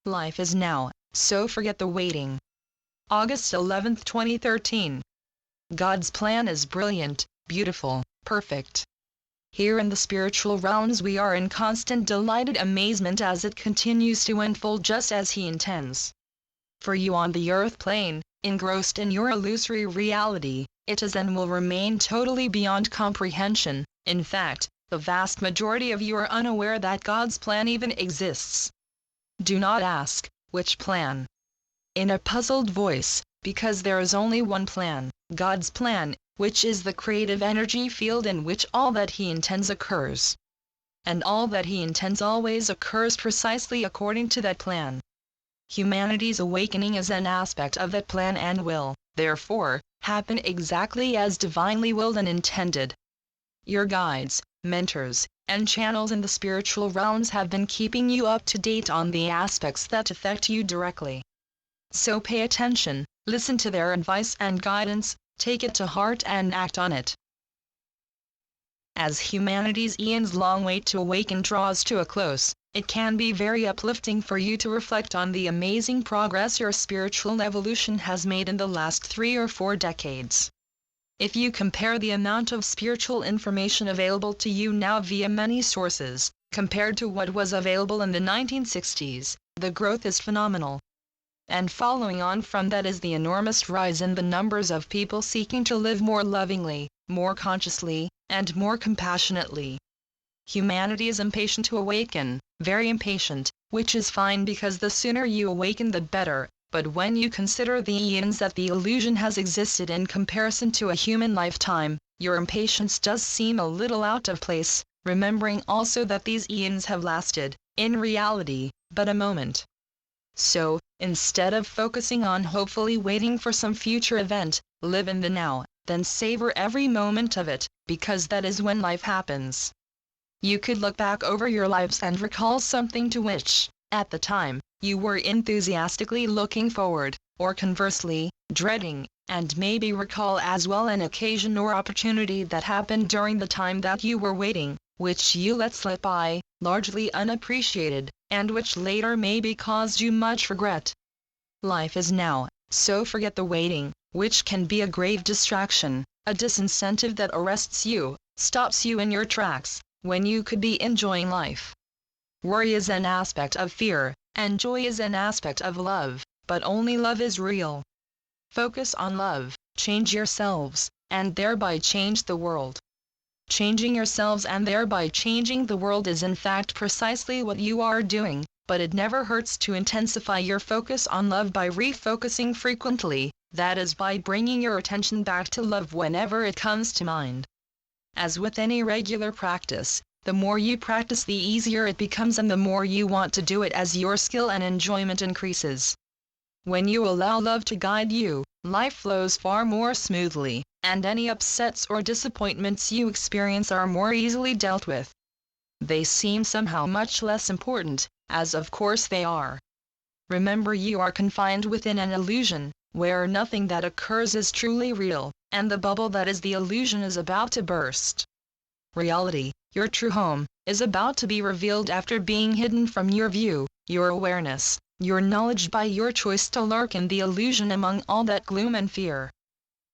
Life is now, so forget the waiting. August 11, 2013. God's plan is brilliant, beautiful, perfect. Here in the spiritual realms we are in constant delighted amazement as it continues to unfold just as He intends. For you on the earth plane, engrossed in your illusory reality, it is and will remain totally beyond comprehension. In fact, the vast majority of you are unaware that God's plan even exists. Do not ask, which plan? In a puzzled voice, because there is only one plan, God's plan, which is the creative energy field in which all that He intends occurs. And all that He intends always occurs precisely according to that plan. Humanity's awakening is an aspect of that plan and will, therefore, happen exactly as divinely willed and intended. Your guides, mentors, and channels in the spiritual realms have been keeping you up to date on the aspects that affect you directly. So pay attention, listen to their advice and guidance, take it to heart and act on it. As humanity's eons long wait to awaken draws to a close, it can be very uplifting for you to reflect on the amazing progress your spiritual evolution has made in the last 3 or 4 decades. If you compare the amount of spiritual information available to you now via many sources, compared to what was available in the 1960s, the growth is phenomenal. And following on from that is the enormous rise in the numbers of people seeking to live more lovingly, more consciously, and more compassionately. Humanity is impatient to awaken, very impatient, which is fine because the sooner you awaken the better. But when you consider the eons that the illusion has existed in comparison to a human lifetime, your impatience does seem a little out of place, remembering also that these eons have lasted, in reality, but a moment. So, instead of focusing on hopefully waiting for some future event, live in the now, then savor every moment of it, because that is when life happens. You could look back over your lives and recall something to which, at the time, you were enthusiastically looking forward, or conversely, dreading, and maybe recall as well an occasion or opportunity that happened during the time that you were waiting, which you let slip by, largely unappreciated, and which later maybe caused you much regret. Life is now, so forget the waiting, which can be a grave distraction, a disincentive that arrests you, stops you in your tracks, when you could be enjoying life. Worry is an aspect of fear, and joy is an aspect of love, but only love is real. Focus on love, change yourselves, and thereby change the world. Changing yourselves and thereby changing the world is in fact precisely what you are doing, but it never hurts to intensify your focus on love by refocusing frequently, that is by bringing your attention back to love whenever it comes to mind. As with any regular practice, the more you practice the easier it becomes and the more you want to do it as your skill and enjoyment increases. When you allow love to guide you, life flows far more smoothly, and any upsets or disappointments you experience are more easily dealt with. They seem somehow much less important, as of course they are. Remember, you are confined within an illusion, where nothing that occurs is truly real, and the bubble that is the illusion is about to burst. Reality, your true home, is about to be revealed after being hidden from your view, your awareness, your knowledge by your choice to lurk in the illusion among all that gloom and fear.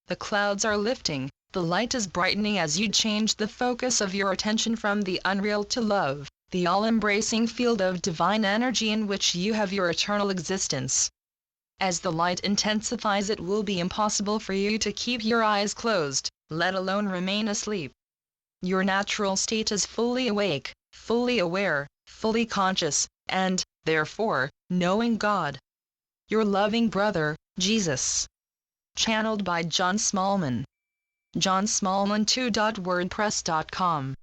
The clouds are lifting, the light is brightening as you change the focus of your attention from the unreal to love, the all-embracing field of divine energy in which you have your eternal existence. As the light intensifies, it will be impossible for you to keep your eyes closed, let alone remain asleep. Your natural state is fully awake, fully aware, fully conscious, and, therefore, knowing God. Your loving brother, Jesus. Channeled by John Smallman. johnsmallman2.wordpress.com